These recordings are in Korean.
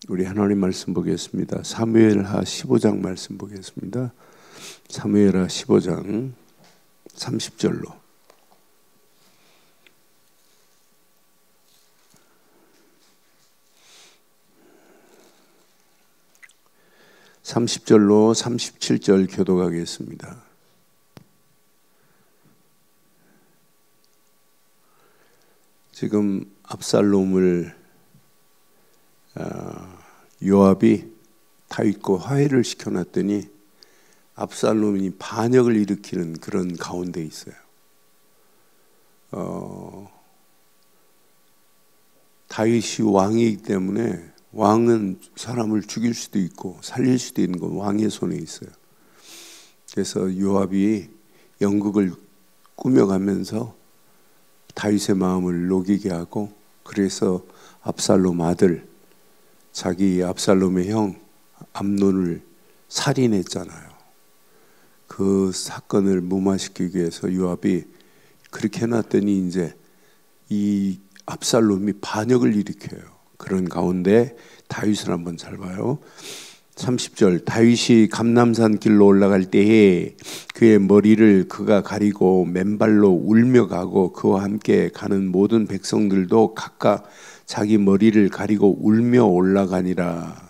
우리 하나님 말씀 보겠습니다. 사무엘하 15장 말씀 보겠습니다. 사무엘하 15장 30절로. (30절로) 37절 교독하겠습니다. 지금 압살롬을 요압이 다윗과 화해를 시켜놨더니 압살롬이 반역을 일으키는 그런 가운데 있어요. 다윗이 왕이기 때문에 왕은 사람을 죽일 수도 있고 살릴 수도 있는 건 왕의 손에 있어요. 그래서 요압이 연극을 꾸며가면서 다윗의 마음을 녹이게 하고, 그래서 압살롬 아들, 자기 압살롬의 형 암논을 살인했잖아요. 그 사건을 무마시키기 위해서 요압이 그렇게 해놨더니 이제 이 압살롬이 반역을 일으켜요. 그런 가운데 다윗을 한번 잘 봐요. 30절, 다윗이 감람산 길로 올라갈 때에 그의 머리를 그가 가리고 맨발로 울며 가고, 그와 함께 가는 모든 백성들도 각각 자기 머리를 가리고 울며 올라가니라.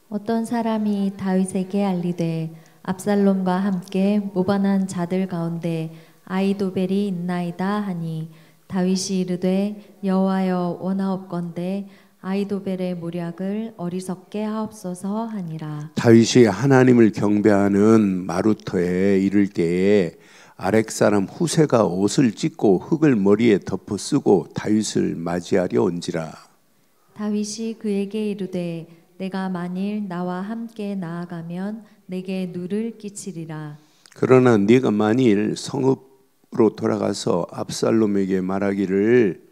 어떤 사람이 다윗에게 알리되 압살롬과 함께 모반한 자들 가운데 아히도벨이 있나이다 하니, 다윗이 이르되 여호와여 원하옵건대 아히도벨의 모략을 어리석게 하옵소서 하니라. 다윗이 하나님을 경배하는 마루터에 이를 때에 아렉 사람 후세가 옷을 찢고 흙을 머리에 덮어 쓰고 다윗을 맞이하려 온지라. 다윗이 그에게 이르되 내가 만일 나와 함께 나아가면 내게 누를 끼치리라. 그러나 네가 만일 성읍으로 돌아가서 압살롬에게 말하기를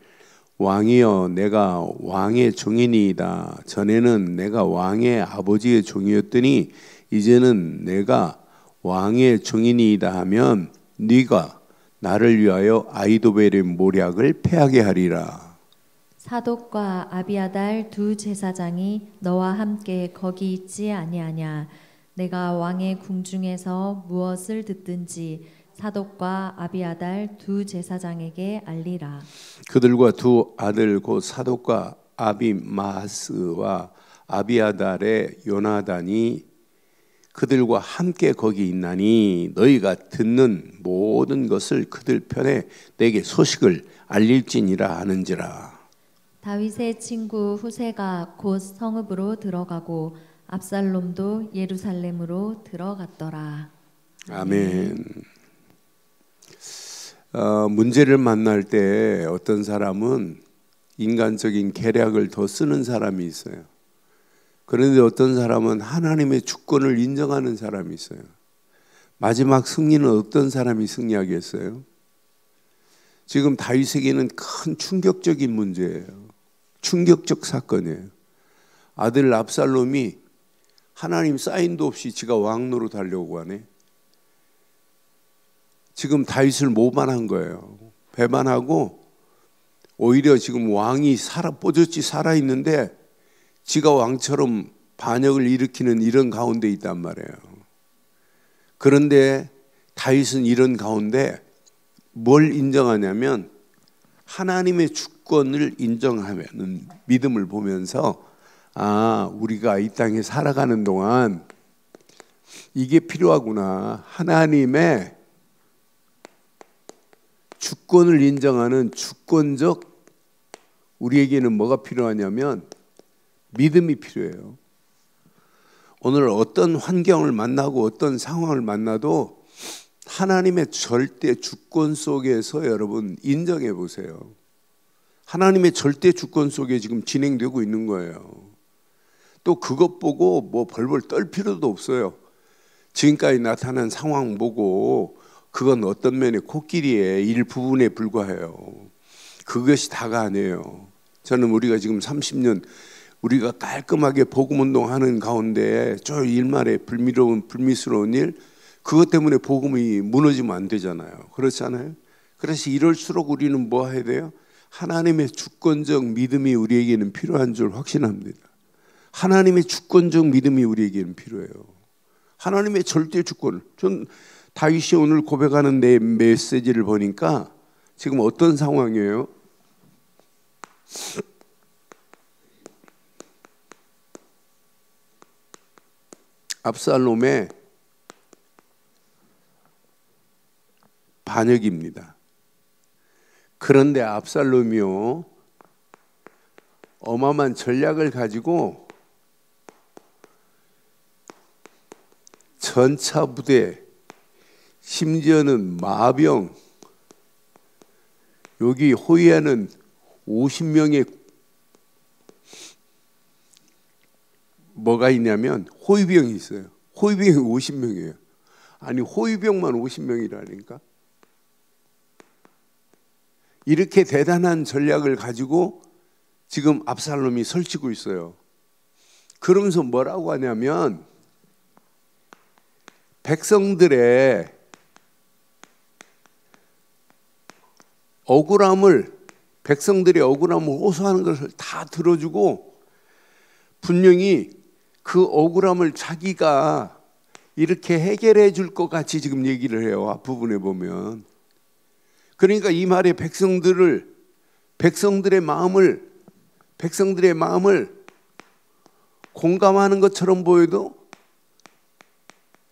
왕이여 내가 왕의 종이니이다. 전에는 내가 왕의 아버지의 종이었더니 이제는 내가 왕의 종이니이다 하면 네가 나를 위하여 아히도벨의 모략을 패하게 하리라. 사독과 아비아달 두 제사장이 너와 함께 거기 있지 아니하냐. 내가 왕의 궁중에서 무엇을 듣든지 사독과 아비아달 두 제사장에게 알리라. 그들과 두 아들 곧 사독과 아비마스와 아비아달의 요나단이 그들과 함께 거기 있나니 너희가 듣는 모든 것을 그들 편에 내게 소식을 알릴지니라 하는지라. 다윗의 친구 후세가 곧 성읍으로 들어가고 압살롬도 예루살렘으로 들어갔더라. 아멘. 문제를 만날 때 어떤 사람은 인간적인 계략을 더 쓰는 사람이 있어요. 그런데 어떤 사람은 하나님의 주권을 인정하는 사람이 있어요. 마지막 승리는 어떤 사람이 승리하겠어요? 지금 다윗에게는 큰 충격적인 문제예요. 충격적 사건이에요. 아들 압살롬이 하나님 사인도 없이 지가 왕 노릇하려고 하네. 지금 다윗을 모반한 거예요. 배반하고 오히려 지금 왕이 뽀졌지 살아있는데 지가 왕처럼 반역을 일으키는 이런 가운데 있단 말이에요. 그런데 다윗은 이런 가운데 뭘 인정하냐면 하나님의 주권을 인정하면 믿음을 보면서 우리가 이 땅에 살아가는 동안 이게 필요하구나. 하나님의 주권을 인정하는 주권적 우리에게는 뭐가 필요하냐면 믿음이 필요해요. 오늘 어떤 환경을 만나고 어떤 상황을 만나도 하나님의 절대 주권 속에서 여러분 인정해 보세요. 하나님의 절대 주권 속에 지금 진행되고 있는 거예요. 또 그것 보고 뭐 벌벌 떨 필요도 없어요. 지금까지 나타난 상황 보고 그건 어떤 면의 코끼리의 일부분에 불과해요. 그것이 다가 아니에요. 저는 우리가 지금 30년 우리가 깔끔하게 복음운동하는 가운데 저 일말의 불미스러운 일 그것 때문에 복음이 무너지면 안 되잖아요. 그렇잖아요. 그래서 이럴수록 우리는 뭐 해야 돼요? 하나님의 주권적 믿음이 우리에게는 필요한 줄 확신합니다. 하나님의 주권적 믿음이 우리에게는 필요해요. 하나님의 절대 주권. 전 다윗이 오늘 고백하는 내 메시지를 보니까 지금 어떤 상황이에요? 압살롬의 반역입니다. 그런데 압살롬이요, 어마어마한 전략을 가지고 전차 부대, 심지어는 마병, 여기 호위하는 50명의 뭐가 있냐면 호위병이 있어요. 호위병이 50명이에요. 아니 호위병만 50명이라니까. 이렇게 대단한 전략을 가지고 지금 압살롬이 설치고 있어요. 그러면서 뭐라고 하냐면 백성들의 억울함을 호소하는 것을 다 들어주고 분명히 그 억울함을 자기가 이렇게 해결해 줄 것 같이 지금 얘기를 해요. 앞부분에 보면. 그러니까 이 말에 백성들의 마음을 공감하는 것처럼 보여도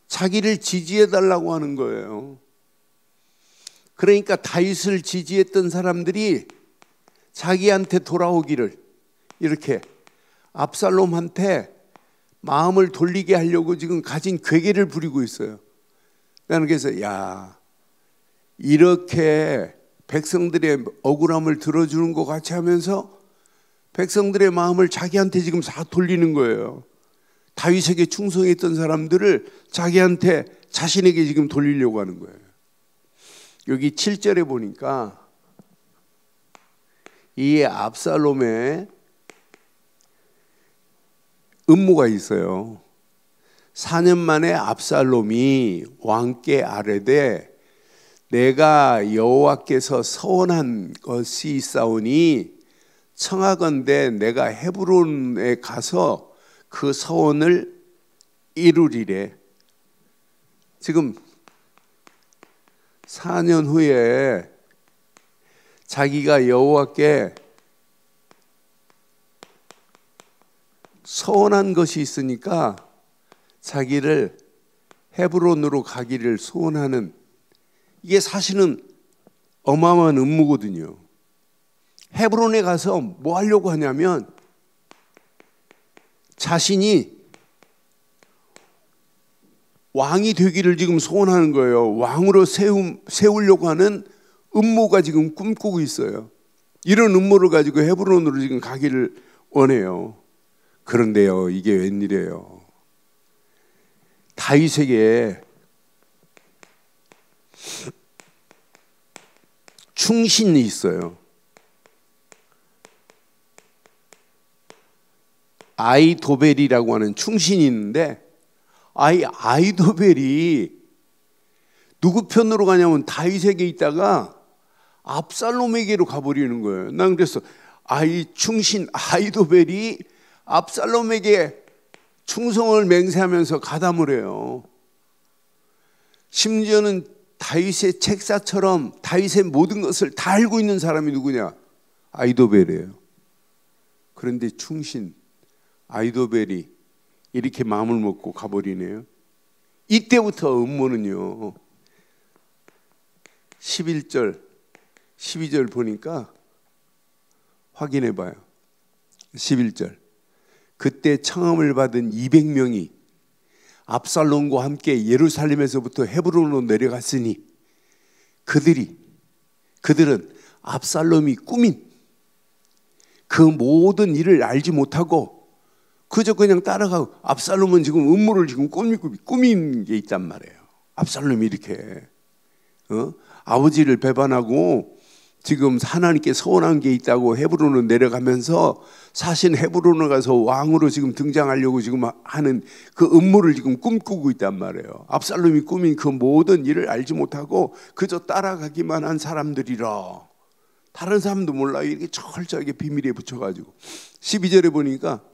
자기를 지지해 달라고 하는 거예요. 그러니까 다윗을 지지했던 사람들이 자기한테 돌아오기를 이렇게 압살롬한테 마음을 돌리게 하려고 지금 가진 괴계를 부리고 있어요. 나는 그래서 야, 이렇게 백성들의 억울함을 들어주는 것 같이 하면서 백성들의 마음을 자기한테 지금 다 돌리는 거예요. 다윗에게 충성했던 사람들을 자기한테, 자신에게 지금 돌리려고 하는 거예요. 여기 7절에 보니까 이 압살롬의 음모가 있어요. 4년 만에 압살롬이 왕께 아뢰되 내가 여호와께서 서원한 것이 있사오니 청하건대 내가 헤브론에 가서 그 서원을 이루리래. 지금 4년 후에 자기가 여호와께 서원한 것이 있으니까 자기를 헤브론으로 가기를 소원하는, 이게 사실은 어마어마한 음모거든요. 헤브론에 가서 뭐 하려고 하냐면 자신이 왕이 되기를 지금 소원하는 거예요. 왕으로 세우려고 하는 음모가 지금 꿈꾸고 있어요. 이런 음모를 가지고 헤브론으로 지금 가기를 원해요. 그런데요, 이게 웬일이에요? 다윗에게 충신이 있어요. 아이도벨이라고 하는 충신이 있는데 아이도벨이 누구 편으로 가냐면 다윗에게 있다가 압살롬에게로 가버리는 거예요. 난 그래서 충신 아이도벨이 압살롬에게 충성을 맹세하면서 가담을 해요. 심지어는 다윗의 책사처럼 다윗의 모든 것을 다 알고 있는 사람이 누구냐? 아이도벨이에요. 그런데 충신 아이도벨이 이렇게 마음을 먹고 가버리네요. 이때부터 음모는요, 11절 12절 보니까 확인해 봐요. 11절 그때 청함을 받은 200명이 압살롬과 함께 예루살렘에서부터 헤브론으로 내려갔으니 그들은 압살롬이 꾸민 그 모든 일을 알지 못하고 그저 그냥 따라가고, 압살롬은 지금 음모를 지금 꾸민 게 있단 말이에요. 압살롬이 이렇게 아버지를 배반하고 지금 하나님께 서원한 게 있다고 헤브론으로 내려가면서 사실 헤브론에 가서 왕으로 지금 등장하려고 지금 하는 그 음모를 지금 꿈꾸고 있단 말이에요. 압살롬이 꾸민 그 모든 일을 알지 못하고 그저 따라가기만 한 사람들이라. 다른 사람도 몰라요. 이렇게 철저하게 비밀에 붙여가지고 12절에 보니까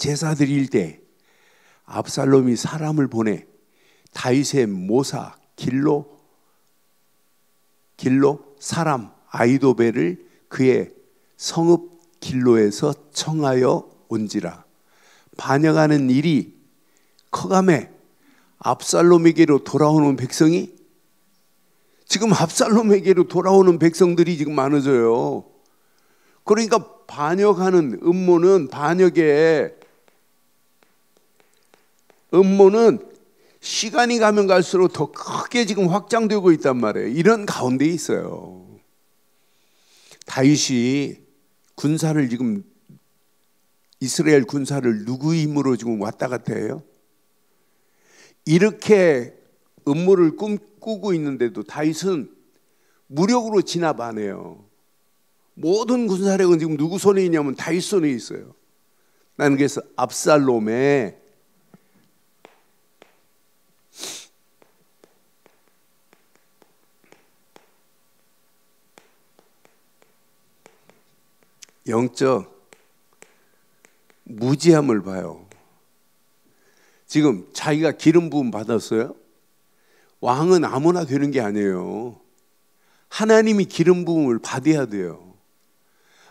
제사 드릴 때 압살롬이 사람을 보내 다윗의 모사 길로 사람 아히도벨을 그의 성읍 길로에서 청하여 온지라. 반역하는 일이 커가매 압살롬에게로 돌아오는 백성이, 지금 압살롬에게로 돌아오는 백성들이 지금 많아져요. 그러니까 반역하는 반역의 음모는 시간이 가면 갈수록 더 크게 지금 확장되고 있단 말이에요. 이런 가운데 있어요. 다윗이 군사를 지금 이스라엘 군사를 누구 힘으로 지금 왔다 갔다 해요? 이렇게 음모를 꿈꾸고 있는데도 다윗은 무력으로 진압 안 해요. 모든 군사력은 지금 누구 손에 있냐면 다윗 손에 있어요. 나는 그래서 압살롬의 영적 무지함을 봐요. 지금 자기가 기름 부음 받았어요? 왕은 아무나 되는 게 아니에요. 하나님이 기름 부음을 받아야 돼요.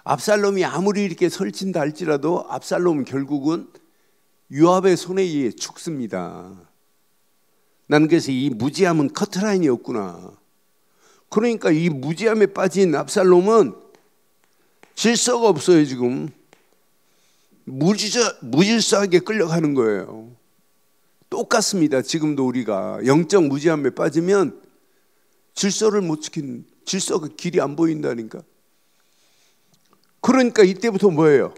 압살롬이 아무리 이렇게 설친다 할지라도 압살롬은 결국은 요압의 손에 의해 죽습니다. 나는 그래서 이 무지함은 커트라인이 없구나. 그러니까 이 무지함에 빠진 압살롬은 질서가 없어요. 지금 무질서하게 끌려가는 거예요. 똑같습니다. 지금도 우리가 영적 무지함에 빠지면 질서를 못 지키는, 질서가 길이 안 보인다니까. 그러니까 이때부터 뭐예요?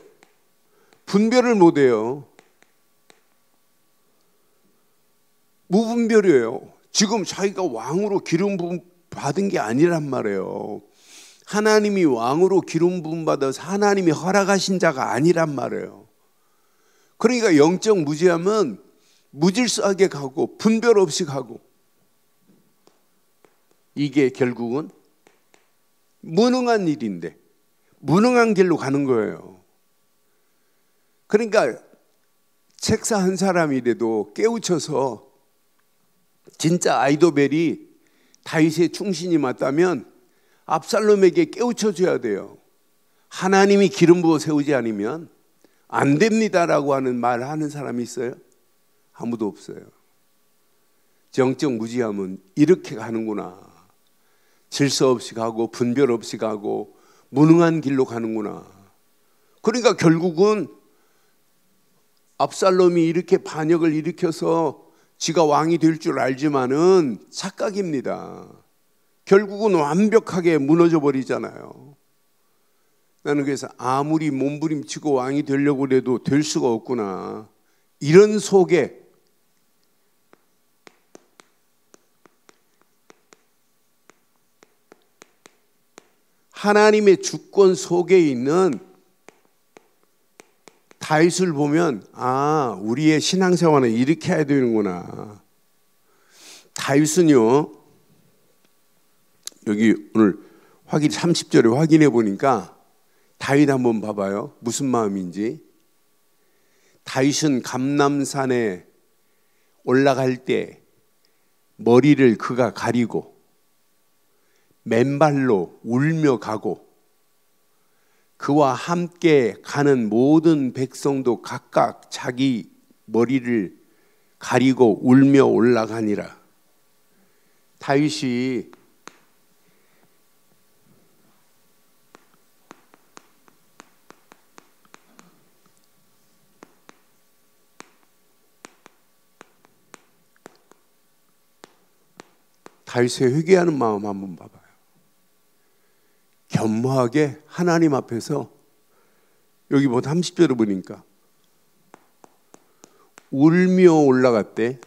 분별을 못 해요. 무분별이에요. 지금 자기가 왕으로 기름 부음 받은 게 아니란 말이에요. 하나님이 왕으로 기름 부음 받아서 하나님이 허락하신 자가 아니란 말이에요. 그러니까 영적 무지함은 무질서하게 가고 분별 없이 가고, 이게 결국은 무능한 일인데 무능한 길로 가는 거예요. 그러니까 책사 한 사람이라도 깨우쳐서 진짜 아히도벨이 다윗의 충신이 맞다면 압살롬에게 깨우쳐줘야 돼요. 하나님이 기름 부어 세우지 않으면 안 됩니다라고 하는 말을 하는 사람이 있어요? 아무도 없어요. 영적 무지함은 이렇게 가는구나. 질서 없이 가고 분별 없이 가고 무능한 길로 가는구나. 그러니까 결국은 압살롬이 이렇게 반역을 일으켜서 지가 왕이 될 줄 알지만은 착각입니다. 결국은 완벽하게 무너져 버리잖아요. 나는 그래서 아무리 몸부림치고 왕이 되려고 해도 될 수가 없구나. 이런 속에 하나님의 주권 속에 있는 다윗을 보면, 아, 우리의 신앙생활은 이렇게 해야 되는구나. 다윗은요, 여기 오늘 30절에 확인해 보니까 다윗 한번 봐봐요. 무슨 마음인지. 다윗은 감람산에 올라갈 때 머리를 그가 가리고 맨발로 울며 가고, 그와 함께 가는 모든 백성도 각각 자기 머리를 가리고 울며 올라가니라. 다윗이 다윗의 회개하는 마음 한번 봐봐요. 겸허하게 하나님 앞에서, 여기 뭐 30절을 보니까 울며 올라갔대.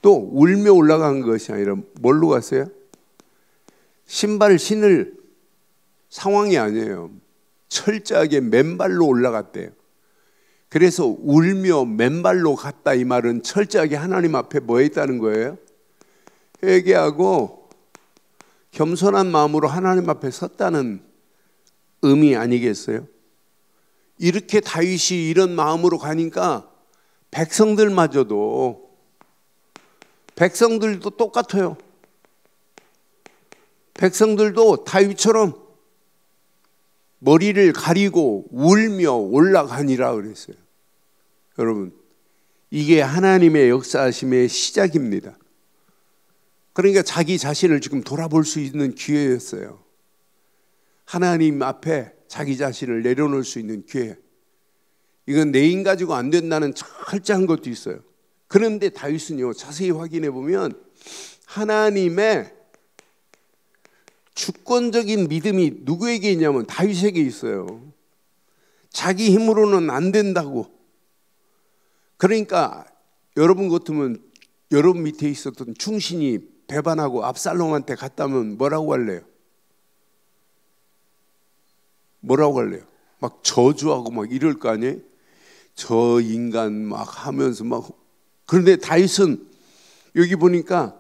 또 울며 올라간 것이 아니라 뭘로 갔어요? 신발을 신을 상황이 아니에요. 철저하게 맨발로 올라갔대요. 그래서 울며 맨발로 갔다, 이 말은 철저하게 하나님 앞에 뭐 했다는 거예요? 회개하고 겸손한 마음으로 하나님 앞에 섰다는 의미 아니겠어요? 이렇게 다윗이 이런 마음으로 가니까 백성들도 똑같아요. 백성들도 다윗처럼 머리를 가리고 울며 올라가니라 그랬어요. 여러분, 이게 하나님의 역사하심의 시작입니다. 그러니까 자기 자신을 지금 돌아볼 수 있는 기회였어요. 하나님 앞에 자기 자신을 내려놓을 수 있는 기회. 이건 내 힘 가지고 안 된다는 철저한 것도 있어요. 그런데 다윗은요, 자세히 확인해 보면 하나님의 주권적인 믿음이 누구에게 있냐면 다윗에게 있어요. 자기 힘으로는 안 된다고. 그러니까 여러분 같으면 여러분 밑에 있었던 충신이 배반하고 압살롬한테 갔다면 뭐라고 할래요? 뭐라고 할래요? 막 저주하고 막 이럴 거 아니에요? 저 인간 막 하면서 막. 그런데 다윗은 여기 보니까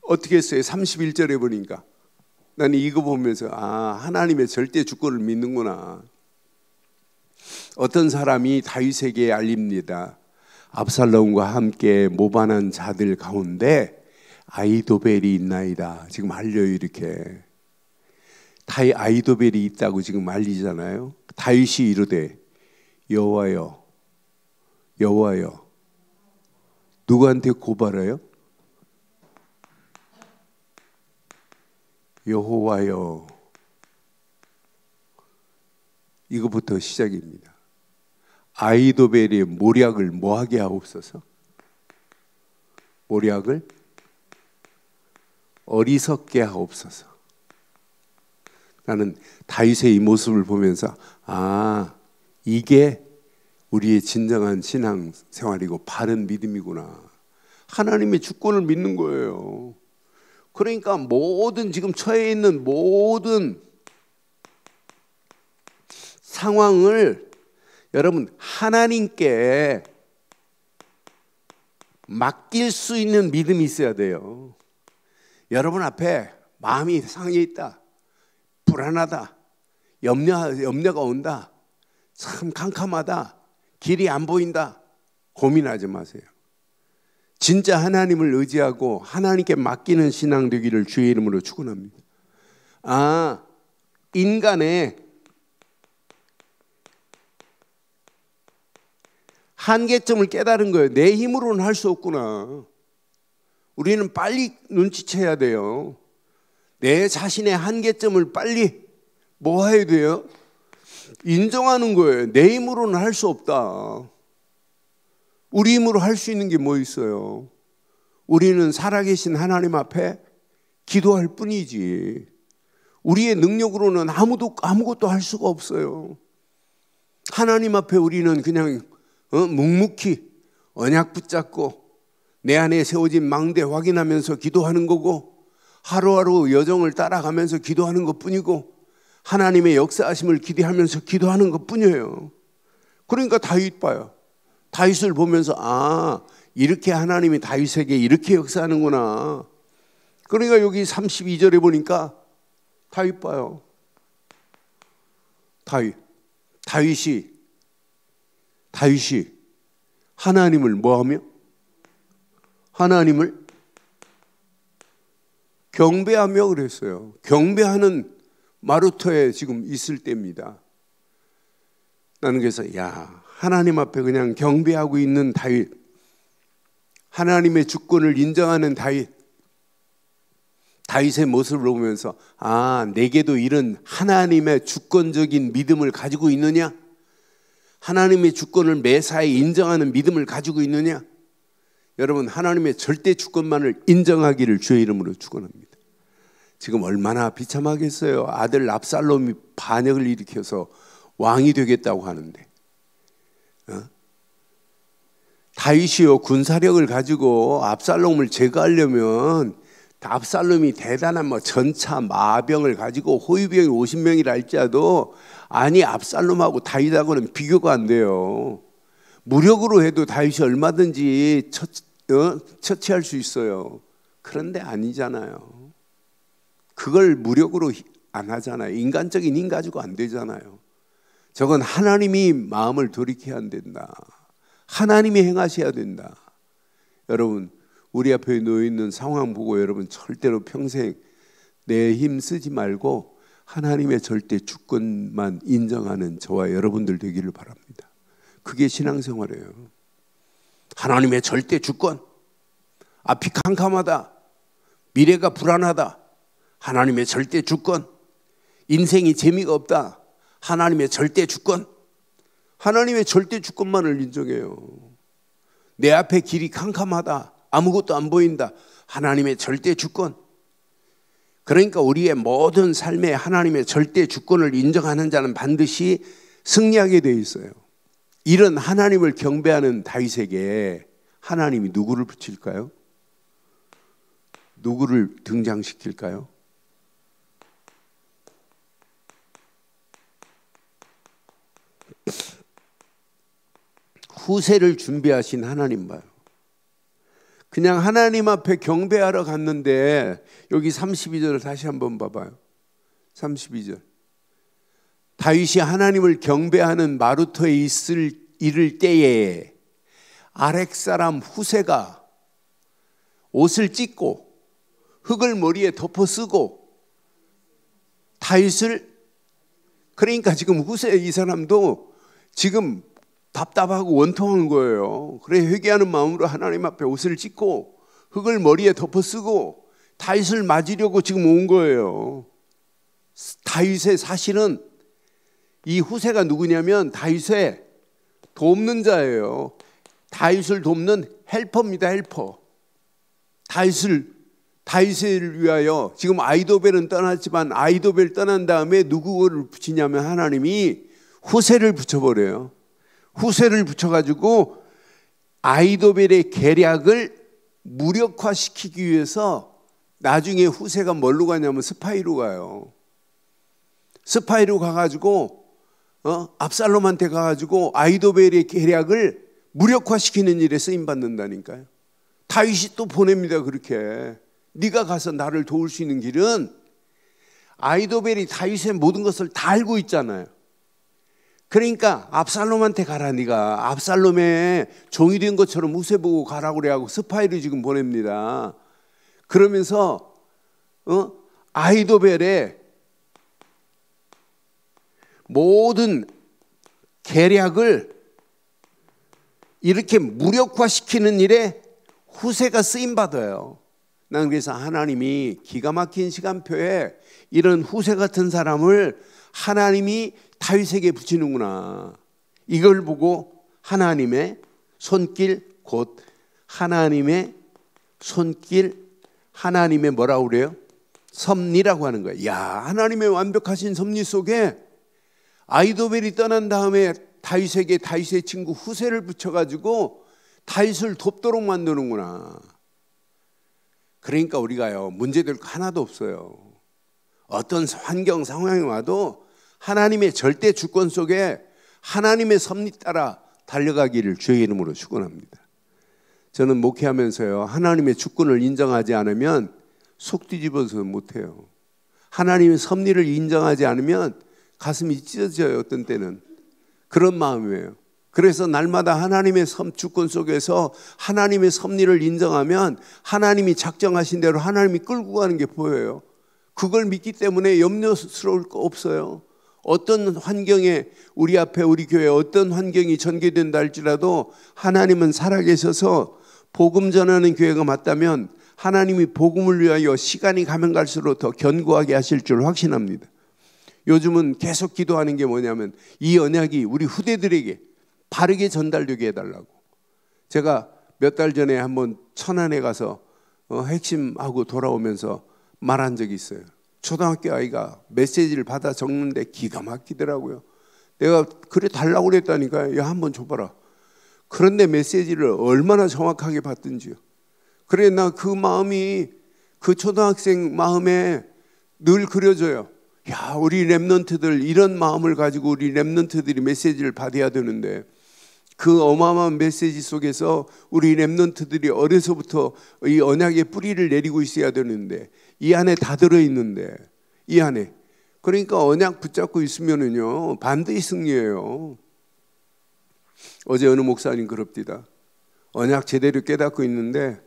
어떻게 했어요? 31절에 보니까 나는 이거 보면서 하나님의 절대 주권을 믿는구나. 어떤 사람이 다윗에게 알립니다. 압살롬과 함께 모반한 자들 가운데 아히도벨이 있나이다. 지금 알려요. 이렇게 아히도벨이 있다고 지금 알리잖아요. 다윗이 이르되 여호와여 누구한테 고발해요? 여호와여. 이거부터 시작입니다. 아히도벨의 모략을 뭐하게 하옵소서? 모략을 어리석게 하옵소서. 나는 다윗의 이 모습을 보면서 이게 우리의 진정한 신앙 생활이고 바른 믿음이구나. 하나님의 주권을 믿는 거예요. 그러니까 모든 지금 처해 있는 모든 상황을 여러분 하나님께 맡길 수 있는 믿음이 있어야 돼요. 여러분 앞에 마음이 상해 있다, 불안하다, 염려가 온다, 참 캄캄하다, 길이 안 보인다, 고민하지 마세요. 진짜 하나님을 의지하고 하나님께 맡기는 신앙 되기를 주의 이름으로 축원합니다. 인간의 한계점을 깨달은 거예요. 내 힘으로는 할 수 없구나. 우리는 빨리 눈치채야 돼요. 내 자신의 한계점을 빨리 뭐 해야 돼요? 인정하는 거예요. 내 힘으로는 할 수 없다. 우리 힘으로 할 수 있는 게 뭐 있어요? 우리는 살아계신 하나님 앞에 기도할 뿐이지 우리의 능력으로는 아무것도 할 수가 없어요. 하나님 앞에 우리는 그냥 묵묵히 언약 붙잡고 내 안에 세워진 망대 확인하면서 기도하는 거고 하루하루 여정을 따라가면서 기도하는 것뿐이고 하나님의 역사하심을 기대하면서 기도하는 것뿐이에요. 그러니까 다윗 봐요. 다윗을 보면서 이렇게 하나님이 다윗에게 이렇게 역사하는구나. 그러니까 여기 32절에 보니까 다윗 봐요. 다윗이 하나님을 뭐하며? 하나님을 경배하며 그랬어요. 경배하는 마루터에 지금 있을 때입니다. 나는 그래서 하나님 앞에 그냥 경배하고 있는 다윗, 하나님의 주권을 인정하는 다윗의 모습을 보면서 내게도 이런 하나님의 주권적인 믿음을 가지고 있느냐? 하나님의 주권을 매사에 인정하는 믿음을 가지고 있느냐? 여러분, 하나님의 절대 주권만을 인정하기를 주의 이름으로 축원합니다. 지금 얼마나 비참하겠어요. 아들 압살롬이 반역을 일으켜서 왕이 되겠다고 하는데 다윗이요 군사력을 가지고 압살롬을 제거하려면 압살롬이 대단한 전차 마병을 가지고 호위병이 50명이라 할지라도 압살롬하고 다윗하고는 비교가 안 돼요. 무력으로 해도 다윗이 얼마든지 처치할 수 있어요. 그런데 아니잖아요. 그걸 무력으로 안 하잖아요. 인간적인 힘 가지고 안 되잖아요. 저건 하나님이 마음을 돌이켜야 된다. 하나님이 행하셔야 된다. 여러분, 우리 앞에 놓여있는 상황 보고 여러분 절대로 평생 내 힘 쓰지 말고 하나님의 절대 주권만 인정하는 저와 여러분들 되기를 바랍니다. 그게 신앙생활이에요. 하나님의 절대 주권, 앞이 캄캄하다, 미래가 불안하다, 하나님의 절대 주권, 인생이 재미가 없다, 하나님의 절대 주권, 하나님의 절대 주권만을 인정해요. 내 앞에 길이 캄캄하다, 아무것도 안 보인다, 하나님의 절대 주권. 그러니까 우리의 모든 삶에 하나님의 절대 주권을 인정하는 자는 반드시 승리하게 되어 있어요. 이런 하나님을 경배하는 다윗에게 하나님이 누구를 붙일까요? 누구를 등장시킬까요? 후세를 준비하신 하나님 봐요. 그냥 하나님 앞에 경배하러 갔는데 여기 32절을 다시 한번 봐봐요. 32절. 다윗이 하나님을 경배하는 마루터에 이를 때에 아렉 사람 후세가 옷을 찢고 흙을 머리에 덮어 쓰고 다윗을, 그러니까 지금 후세 이 사람도 지금 답답하고 원통한 거예요. 그래 회개하는 마음으로 하나님 앞에 옷을 찢고 흙을 머리에 덮어 쓰고 다윗을 맞으려고 지금 온 거예요. 다윗의 사실은 이 후세가 누구냐면 다윗의 돕는 자예요. 다윗을 돕는 헬퍼입니다. 헬퍼. 다윗을 위하여 지금 아히도벨은 떠났지만 아히도벨 떠난 다음에 누구를 붙이냐면 하나님이 후세를 붙여버려요. 후세를 붙여가지고 아히도벨의 계략을 무력화시키기 위해서 나중에 후세가 뭘로 가냐면 스파이로 가요. 스파이로 가가지고 압살롬한테 가가지고 아히도벨의 계략을 무력화시키는 일에 쓰임받는다니까요. 다윗이 또 보냅니다. 그렇게 네가 가서 나를 도울 수 있는 길은, 아히도벨이 다윗의 모든 것을 다 알고 있잖아요. 그러니까 압살롬한테 가라. 네가 압살롬의 종이 된 것처럼 후세 보고 가라고 그래하고 스파이를 지금 보냅니다. 그러면서 아히도벨의 모든 계략을 이렇게 무력화시키는 일에 후세가 쓰임받아요. 난 그래서 하나님이 기가 막힌 시간표에 이런 후세 같은 사람을 하나님이 다윗에게 붙이는구나. 이걸 보고 하나님의 손길, 곧 하나님의 손길, 하나님의 뭐라고 그래요? 섭리라고 하는 거예요. 야, 하나님의 완벽하신 섭리 속에 아히도벨이 떠난 다음에 다윗에게 다윗의 친구 후세를 붙여가지고 다윗을 돕도록 만드는구나. 그러니까 우리가요, 문제될 거 하나도 없어요. 어떤 환경 상황이 와도 하나님의 절대 주권 속에 하나님의 섭리 따라 달려가기를 주의 이름으로 축원합니다. 저는 목회하면서요, 하나님의 주권을 인정하지 않으면 속 뒤집어서 못해요. 하나님의 섭리를 인정하지 않으면 가슴이 찢어져요. 어떤 때는 그런 마음이에요. 그래서 날마다 하나님의 주권 속에서 하나님의 섭리를 인정하면 하나님이 작정하신 대로 하나님이 끌고 가는 게 보여요. 그걸 믿기 때문에 염려스러울 거 없어요. 어떤 환경에 우리 앞에 우리 교회에 어떤 환경이 전개된다 할지라도 하나님은 살아계셔서 복음 전하는 교회가 맞다면 하나님이 복음을 위하여 시간이 가면 갈수록 더 견고하게 하실 줄 확신합니다. 요즘은 계속 기도하는 게 뭐냐면 이 언약이 우리 후대들에게 바르게 전달되게 해달라고. 제가 몇 달 전에 한번 천안에 가서 핵심하고 돌아오면서 말한 적이 있어요. 초등학교 아이가 메시지를 받아 적는데 기가 막히더라고요. 내가 그래 달라고 그랬다니까요. 야, 한번 줘봐라. 그런데 메시지를 얼마나 정확하게 받든지요. 그래, 나 그 마음이 그 초등학생 마음에 늘 그려져요. 야, 우리 렘넌트들 이런 마음을 가지고 우리 렘넌트들이 메시지를 받아야 되는데 그 어마어마한 메시지 속에서 우리 렘넌트들이 어려서부터 이 언약의 뿌리를 내리고 있어야 되는데 이 안에 다 들어있는데 이 안에 그러니까 언약 붙잡고 있으면은요 반드시 승리해요. 어제 어느 목사님 그럽디다. 언약 제대로 깨닫고 있는데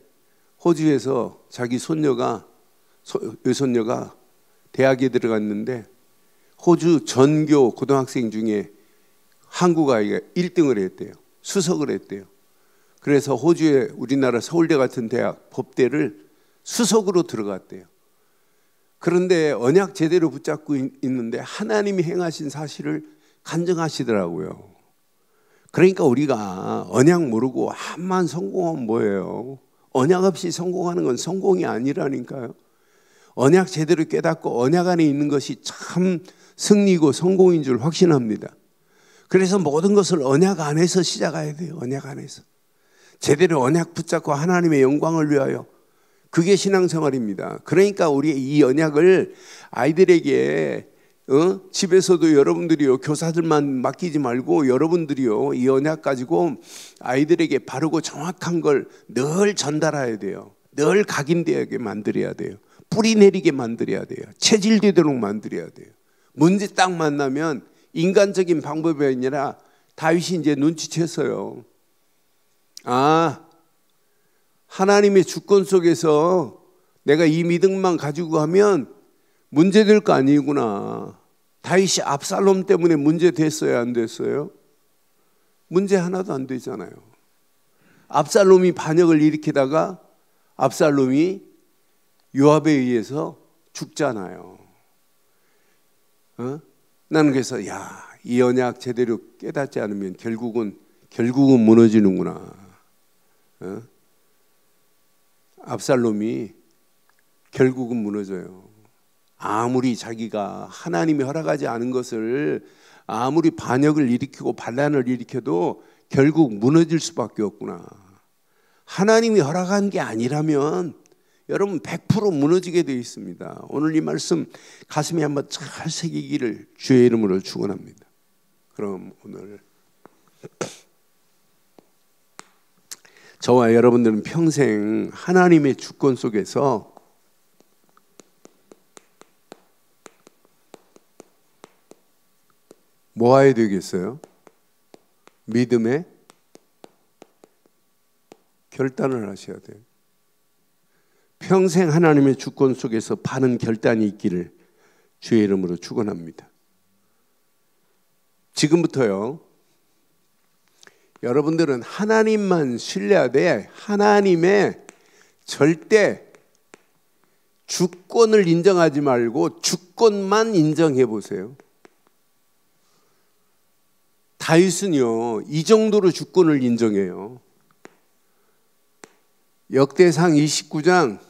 호주에서 자기 여손녀가 대학에 들어갔는데 호주 전교 고등학생 중에 한국 아이가 1등을 했대요. 수석을 했대요. 그래서 호주의 우리나라 서울대 같은 대학 법대를 수석으로 들어갔대요. 그런데 언약 제대로 붙잡고 있는데 하나님이 행하신 사실을 간증하시더라고요. 그러니까 우리가 언약 모르고 암만 성공하면 뭐예요? 언약 없이 성공하는 건 성공이 아니라니까요. 언약 제대로 깨닫고 언약 안에 있는 것이 참 승리고 성공인 줄 확신합니다. 그래서 모든 것을 언약 안에서 시작해야 돼요. 언약 안에서 제대로 언약 붙잡고 하나님의 영광을 위하여, 그게 신앙생활입니다. 그러니까 우리 이 언약을 아이들에게 집에서도 여러분들이요 교사들만 맡기지 말고 여러분들이요 이 언약 가지고 아이들에게 바르고 정확한 걸 늘 전달해야 돼요. 늘 각인되게 만들어야 돼요. 뿌리 내리게 만들어야 돼요. 체질되도록 만들어야 돼요. 문제 딱 만나면 인간적인 방법이 아니라 다윗이 이제 눈치챘어요. 아, 하나님의 주권 속에서 내가 이 믿음만 가지고 가면 문제될 거 아니구나. 다윗이 압살롬 때문에 문제 됐어요, 안 됐어요? 문제 하나도 안 되잖아요. 압살롬이 반역을 일으키다가 압살롬이 요압에 의해서 죽잖아요. 나는 그래서 이 언약 제대로 깨닫지 않으면 결국은 무너지는구나. 압살롬이 결국은 무너져요. 아무리 자기가 하나님이 허락하지 않은 것을 아무리 반역을 일으키고 반란을 일으켜도 결국 무너질 수밖에 없구나. 하나님이 허락한 게 아니라면 여러분 100% 무너지게 되어 있습니다. 오늘 이 말씀 가슴에 한번 잘 새기기를 주의 이름으로 축원합니다. 그럼 오늘 저와 여러분들은 평생 하나님의 주권 속에서 뭐 해야 되겠어요? 믿음의 결단을 하셔야 돼요. 평생 하나님의 주권 속에서 바른 결단이 있기를 주의 이름으로 축원합니다. 지금부터요, 여러분들은 하나님만 신뢰하되 하나님의 절대 주권을 인정하지 말고 주권만 인정해 보세요. 다윗은요 이 정도로 주권을 인정해요. 역대상 29장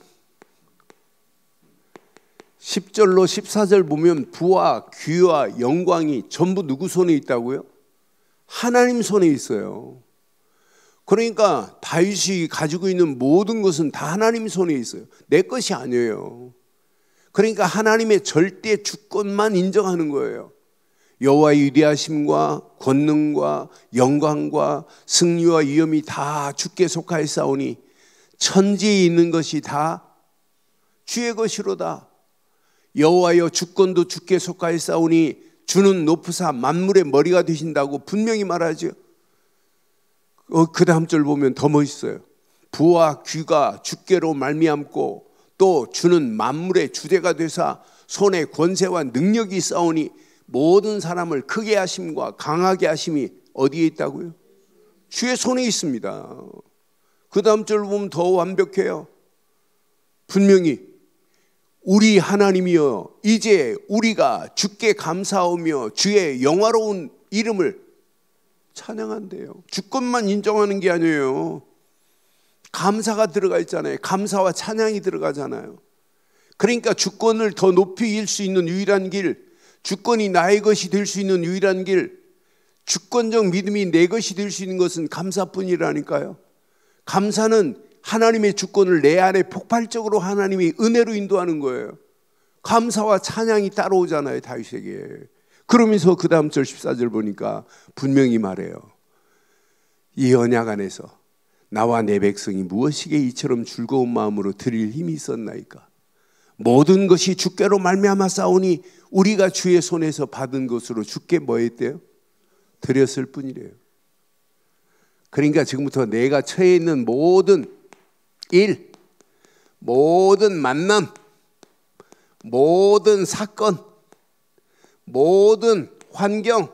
10절로 14절 보면 부와 귀와 영광이 전부 누구 손에 있다고요? 하나님 손에 있어요. 그러니까 다윗이 가지고 있는 모든 것은 다 하나님 손에 있어요. 내 것이 아니에요. 그러니까 하나님의 절대 주권만 인정하는 거예요. 여호와의 위대하심과 권능과 영광과 승리와 위엄이 다 주께 속하였사오니 천지에 있는 것이 다 주의 것이로다. 여호와여 주권도 주께 속하였사오니 주는 높으사 만물의 머리가 되신다고 분명히 말하죠. 그 다음 절 보면 더 멋있어요. 부와 귀가 주께로 말미암고 또 주는 만물의 주제가 되사 손에 권세와 능력이 있사오니 모든 사람을 크게 하심과 강하게 하심이 어디에 있다고요? 주의 손에 있습니다. 그 다음 절 보면 더 완벽해요. 분명히 우리 하나님이여 이제 우리가 주께 감사하며 주의 영화로운 이름을 찬양한대요. 주권만 인정하는 게 아니에요. 감사가 들어가 있잖아요. 감사와 찬양이 들어가잖아요. 그러니까 주권을 더 높이 일 수 있는 유일한 길, 주권이 나의 것이 될 수 있는 유일한 길, 주권적 믿음이 내 것이 될 수 있는 것은 감사뿐이라니까요. 감사는 하나님의 주권을 내 안에 폭발적으로 하나님이 은혜로 인도하는 거예요. 감사와 찬양이 따라오잖아요, 다윗에게. 그러면서 그 다음 절 14절 보니까 분명히 말해요. 이 언약 안에서 나와 내 백성이 무엇이게 이처럼 즐거운 마음으로 드릴 힘이 있었나이까. 모든 것이 주께로 말미암아 싸우니 우리가 주의 손에서 받은 것으로 주께 뭐 했대요? 드렸을 뿐이래요. 그러니까 지금부터 내가 처해 있는 모든 일, 모든 만남, 모든 사건, 모든 환경,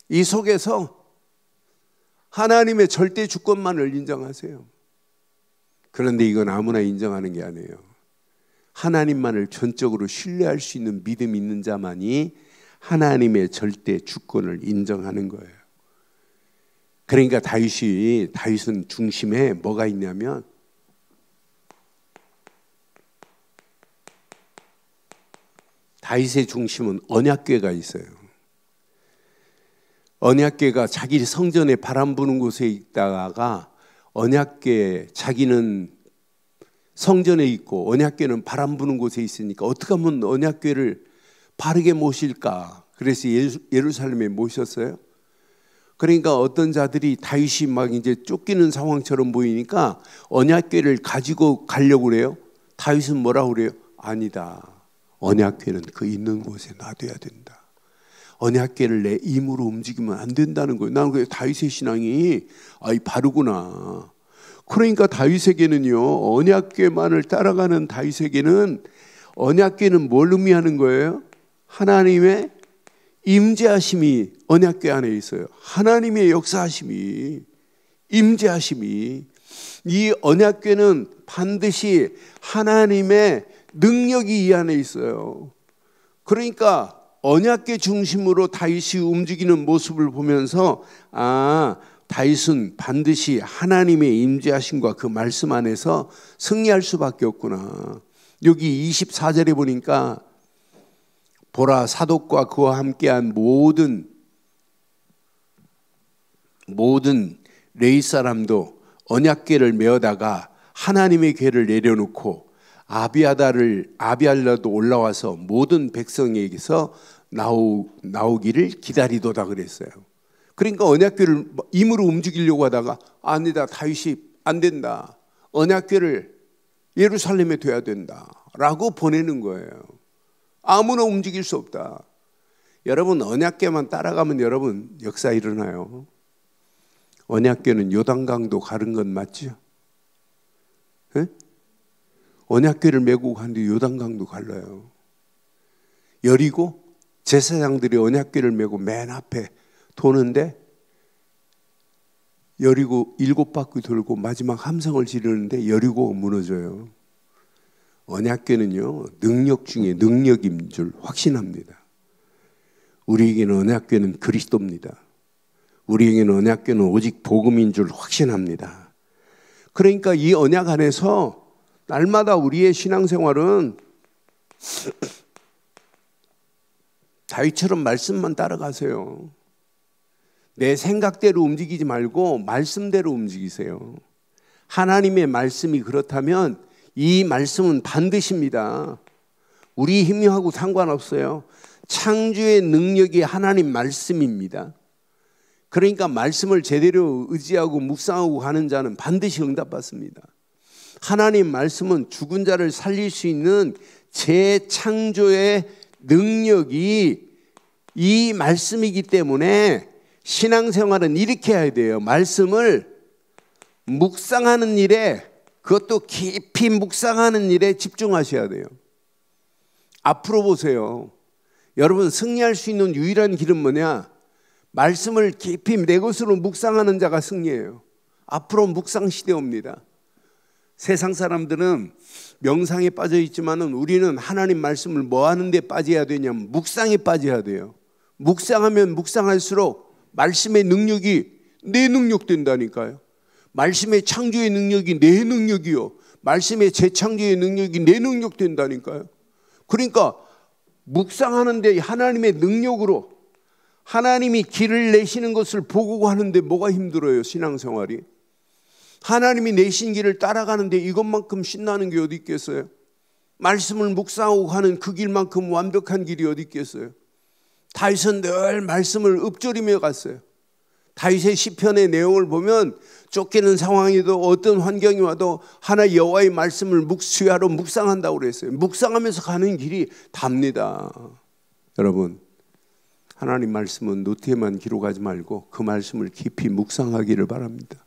이 속에서 하나님의 절대 주권만을 인정하세요. 그런데 이건 아무나 인정하는 게 아니에요. 하나님만을 전적으로 신뢰할 수 있는 믿음이 있는 자만이 하나님의 절대 주권을 인정하는 거예요. 그러니까 다윗은 중심에 뭐가 있냐면 다윗의 중심은 언약궤가 있어요. 언약궤가 자기 성전에 바람 부는 곳에 있다가 언약궤, 자기는 성전에 있고 언약궤는 바람 부는 곳에 있으니까 어떻게 하면 언약궤를 바르게 모실까? 그래서 예루살렘에 모셨어요. 그러니까 어떤 자들이 다윗이 막 이제 쫓기는 상황처럼 보이니까 언약궤를 가지고 가려고 그래요. 다윗은 뭐라고 그래요? 아니다. 언약궤는 그 있는 곳에 놔둬야 된다. 언약궤를 내 힘으로 움직이면 안 된다는 거예요. 나는 그 다윗의 신앙이 바르구나. 그러니까 다윗에게는요, 언약궤만을 따라가는 다윗에게는 언약궤는 뭘 의미하는 거예요? 하나님의 임재하심이 언약궤 안에 있어요. 하나님의 역사하심이, 임재하심이. 이 언약궤는 반드시 하나님의 능력이 이 안에 있어요. 그러니까 언약궤 중심으로 다윗이 움직이는 모습을 보면서 다윗은 반드시 하나님의 임재하심과 그 말씀 안에서 승리할 수밖에 없구나. 여기 24절에 보니까 보라, 사독과 그와 함께한 모든 레위 사람도 언약궤를 메어다가 하나님의 궤를 내려놓고 아비알라도 올라와서 모든 백성에게서 나오기를 기다리도다 그랬어요. 그러니까 언약궤를 임으로 움직이려고 하다가 아니다, 다윗이 안 된다. 언약궤를 예루살렘에 둬야 된다라고 보내는 거예요. 아무나 움직일 수 없다. 여러분, 언약궤만 따라가면 여러분 역사 일어나요. 언약궤는 요단강도 가른 건 맞죠? 네? 언약궤를 메고 가는데 요단강도 갈라요. 여리고 제사장들이 언약궤를 메고 맨 앞에 도는데 여리고 7바퀴 돌고 마지막 함성을 지르는데 여리고가 무너져요. 언약궤는요, 능력 중에 능력인 줄 확신합니다. 우리에게는 언약궤는 그리스도입니다. 우리에게는 언약궤는 오직 복음인 줄 확신합니다. 그러니까 이 언약 안에서 날마다 우리의 신앙생활은 다윗처럼 말씀만 따라가세요. 내 생각대로 움직이지 말고 말씀대로 움직이세요. 하나님의 말씀이 그렇다면 이 말씀은 반드시입니다. 우리 힘하고 상관없어요. 창조의 능력이 하나님 말씀입니다. 그러니까 말씀을 제대로 의지하고 묵상하고 가는 자는 반드시 응답받습니다. 하나님 말씀은 죽은 자를 살릴 수 있는 재창조의 능력이 이 말씀이기 때문에 신앙생활은 이렇게 해야 돼요. 말씀을 묵상하는 일에, 그것도 깊이 묵상하는 일에 집중하셔야 돼요. 앞으로 보세요. 여러분, 승리할 수 있는 유일한 길은 뭐냐? 말씀을 깊이 내 것으로 묵상하는 자가 승리해요. 앞으로 묵상 시대 옵니다. 세상 사람들은 명상에 빠져 있지만은 우리는 하나님 말씀을 뭐 하는 데 빠져야 되냐면 묵상에 빠져야 돼요. 묵상하면 묵상할수록 말씀의 능력이 내 능력 된다니까요. 말씀의 창조의 능력이 내 능력이요, 말씀의 재창조의 능력이 내 능력 된다니까요. 그러니까 묵상하는데 하나님의 능력으로 하나님이 길을 내시는 것을 보고 하는데 뭐가 힘들어요? 신앙생활이. 하나님이 내신 길을 따라가는데 이것만큼 신나는 게 어디 있겠어요? 말씀을 묵상하고 가는 그 길만큼 완벽한 길이 어디 있겠어요? 다윗은 늘 말씀을 읊조리며 갔어요. 다윗의 시편의 내용을 보면 쫓기는 상황에도 어떤 환경이 와도 하나 여호와의 말씀을 묵수하러 묵상한다고 그랬어요. 묵상하면서 가는 길이 답니다. 여러분, 하나님 말씀은 노트에만 기록하지 말고 그 말씀을 깊이 묵상하기를 바랍니다.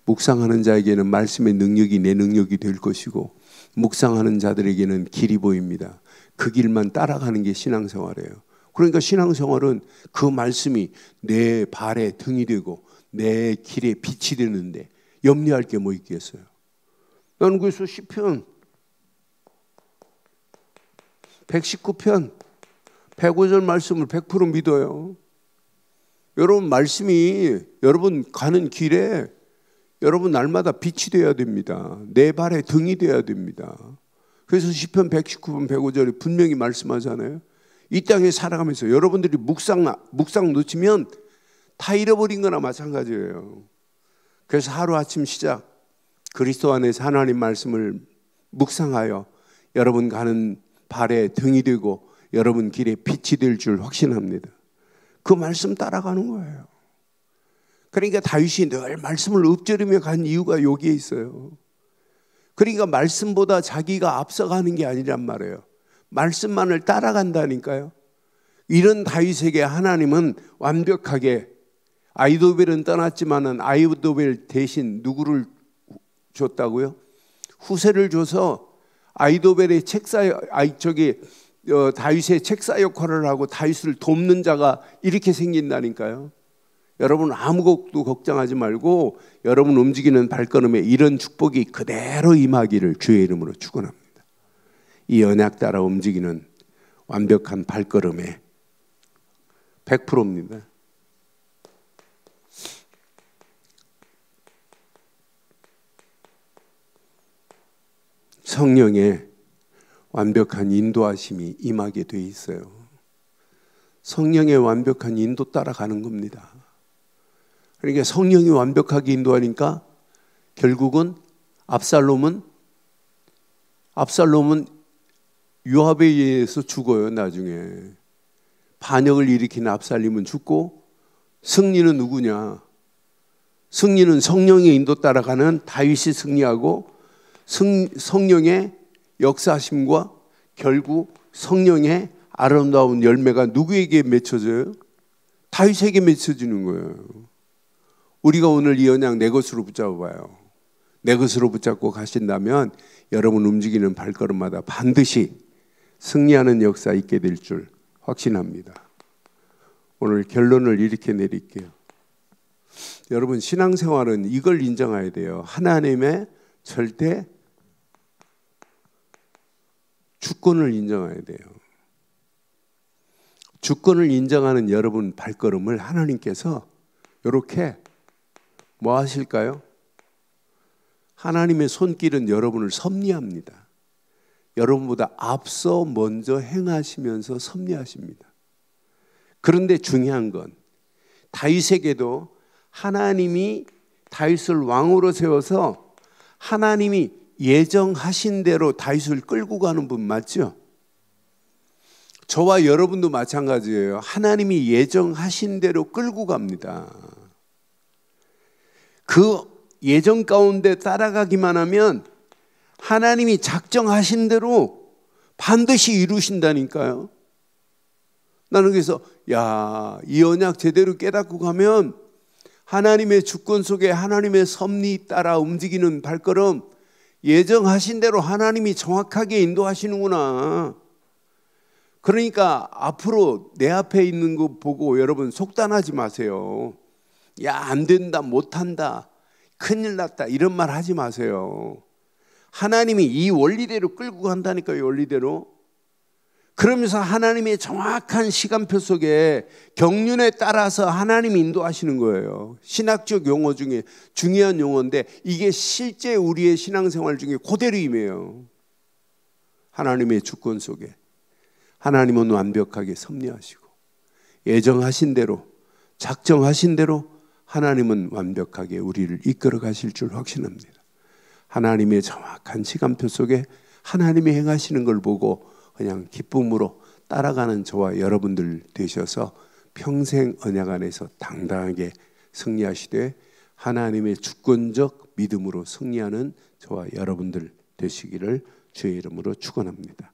묵상하는 자에게는 말씀의 능력이 내 능력이 될 것이고, 묵상하는 자들에게는 길이 보입니다. 그 길만 따라가는 게 신앙생활이에요. 그러니까 신앙생활은 그 말씀이 내 발에 등이 되고 내 길에 빛이 되는데 염려할 게 뭐 있겠어요? 나는 그래서 시편 119편 105절 말씀을 100% 믿어요. 여러분, 말씀이 여러분 가는 길에 여러분 날마다 빛이 되어야 됩니다. 내 발에 등이 되어야 됩니다. 그래서 시편 119편 105절에 분명히 말씀하잖아요. 이 땅에 살아가면서 여러분들이 묵상 놓치면 다 잃어버린 거나 마찬가지예요. 그래서 하루아침 시작, 그리스도 안에서 하나님 말씀을 묵상하여 여러분 가는 발에 등이 되고 여러분 길에 빛이 될 줄 확신합니다. 그 말씀 따라가는 거예요. 그러니까 다윗이 늘 말씀을 읊조리며 간 이유가 여기에 있어요. 그러니까 말씀보다 자기가 앞서가는 게 아니란 말이에요. 말씀만을 따라간다니까요. 이런 다윗에게 하나님은 완벽하게, 아히도벨은 떠났지만은 아히도벨 대신 누구를 줬다고요? 후세를 줘서 아히도벨의 다윗의 책사 역할을 하고 다윗을 돕는 자가 이렇게 생긴다니까요. 여러분, 아무것도 걱정하지 말고 여러분 움직이는 발걸음에 이런 축복이 그대로 임하기를 주의 이름으로 축원합니다. 이 언약 따라 움직이는 완벽한 발걸음에 100%입니다. 성령의 완벽한 인도하심이 임하게 돼 있어요. 성령의 완벽한 인도 따라가는 겁니다. 그러니까 성령이 완벽하게 인도하니까 결국은 압살롬은 요압에 의해서 죽어요. 나중에 반역을 일으킨 압살롬은 죽고, 승리는 누구냐? 승리는 성령의 인도 따라가는 다윗이 승리하고, 성령의 역사하심과 결국 성령의 아름다운 열매가 누구에게 맺혀져요? 다윗에게 맺혀지는 거예요. 우리가 오늘 이 언약 내 것으로 붙잡아봐요. 내 것으로 붙잡고 가신다면 여러분 움직이는 발걸음마다 반드시 승리하는 역사 있게 될 줄 확신합니다. 오늘 결론을 이렇게 내릴게요. 여러분, 신앙생활은 이걸 인정해야 돼요. 하나님의 절대 주권을 인정해야 돼요. 주권을 인정하는 여러분 발걸음을 하나님께서 이렇게 뭐 하실까요? 하나님의 손길은 여러분을 섭리합니다. 여러분보다 앞서 먼저 행하시면서 섭리하십니다. 그런데 중요한 건 다윗에게도 하나님이 다윗을 왕으로 세워서 하나님이 예정하신 대로 다윗을 끌고 가는 분 맞죠? 저와 여러분도 마찬가지예요. 하나님이 예정하신 대로 끌고 갑니다. 그 예정 가운데 따라가기만 하면 하나님이 작정하신 대로 반드시 이루신다니까요. 나는 그래서 이 언약 제대로 깨닫고 가면 하나님의 주권 속에 하나님의 섭리 따라 움직이는 발걸음, 예정하신 대로 하나님이 정확하게 인도하시는구나. 그러니까 앞으로 내 앞에 있는 거 보고 여러분 속단하지 마세요. 안 된다, 못한다, 큰일 났다 이런 말 하지 마세요. 하나님이 이 원리대로 끌고 간다니까요. 원리대로. 그러면서 하나님의 정확한 시간표 속에 경륜에 따라서 하나님이 인도하시는 거예요. 신학적 용어 중에 중요한 용어인데 이게 실제 우리의 신앙생활 중에 그대로 임해요. 하나님의 주권 속에 하나님은 완벽하게 섭리하시고 예정하신 대로, 작정하신 대로 하나님은 완벽하게 우리를 이끌어 가실 줄 확신합니다. 하나님의 정확한 시간표 속에 하나님이 행하시는 걸 보고 그냥 기쁨으로 따라가는 저와 여러분들 되셔서 평생 언약 안에서 당당하게 승리하시되 하나님의 주권적 믿음으로 승리하는 저와 여러분들 되시기를 주의 이름으로 축원합니다.